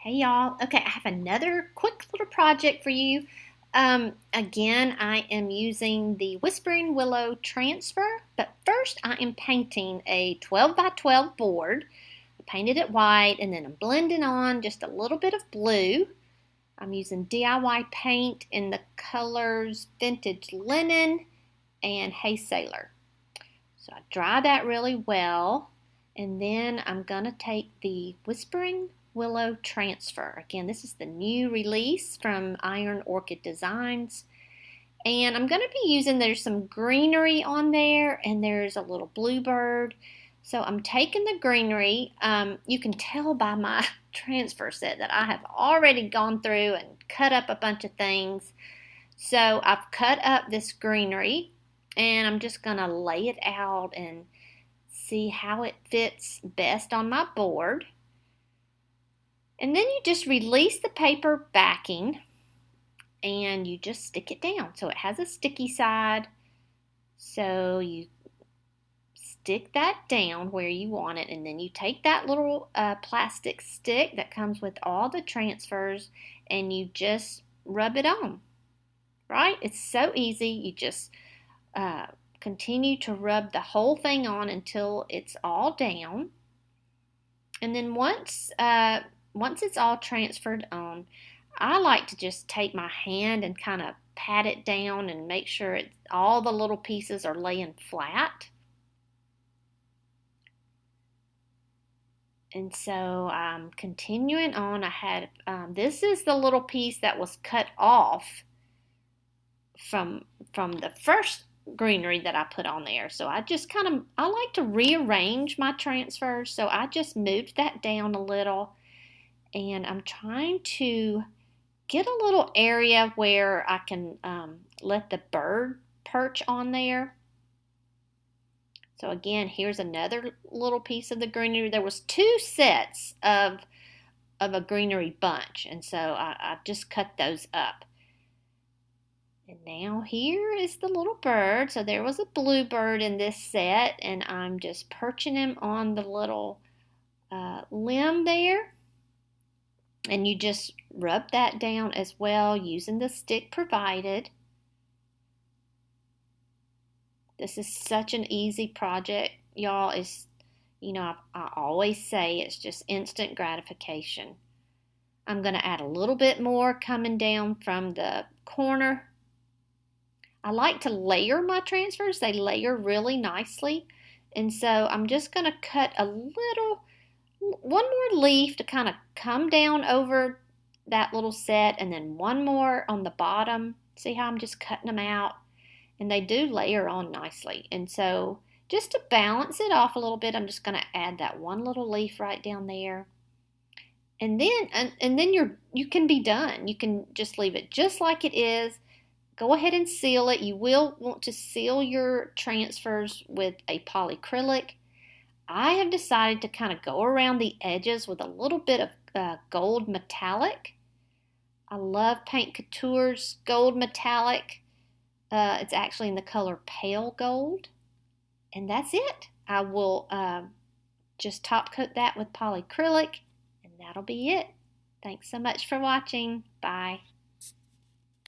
Hey y'all. Okay, I have another quick little project for you. Again, I am using the Whispering Willow transfer, but first I am painting a 12 by 12 board. I painted it white and then I'm blending on just a little bit of blue. I'm using DIY paint in the colors Vintage Linen and Hay Sailor. So I dry that really well, and then I'm going to take the Whispering Willow Transfer. Again, this is the new release from Iron Orchid Designs. And I'm going to be using, there's some greenery on there, and there's a little bluebird. So I'm taking the greenery. You can tell by my transfer set that I have already gone through and cut up a bunch of things. So I've cut up this greenery, and I'm just going to lay it out and see how it fits best on my board. And then you just release the paper backing and you just stick it down. So it has a sticky side. So you stick that down where you want it, and then you take that little plastic stick that comes with all the transfers and you just rub it on. Right? It's so easy. You just continue to rub the whole thing on until it's all down. And then once it's all transferred on, I like to just take my hand and kind of pat it down and make sure all the little pieces are laying flat. And so I'm continuing on. I had this is the little piece that was cut off from the first greenery that I put on there. So I just I like to rearrange my transfers. So I just moved that down a little, and I'm trying to get a little area where I can let the bird perch on there. So again, here's another little piece of the greenery. There was two sets of a greenery bunch, and so I just cut those up. And now here is the little bird. So there was a bluebird in this set, and I'm just perching him on the little limb there. And you just rub that down as well using the stick provided. This is such an easy project, y'all. I always say it's just instant gratification. I'm going to add a little bit more coming down from the corner. I like to layer my transfers. They layer really nicely. And so I'm just going to cut one more leaf to kind of come down over that little set, and then one more on the bottom. See how I'm just cutting them out? And they do layer on nicely. And so just to balance it off a little bit, I'm just going to add that one little leaf right down there. And then you can be done. You can just leave it just like it is. Go ahead and seal it. You will want to seal your transfers with a polyacrylic. I have decided to kind of go around the edges with a little bit of gold metallic. I love Paint Couture's gold metallic. It's actually in the color pale gold. And that's it. I will just top coat that with polyacrylic, and that'll be it. Thanks so much for watching. Bye.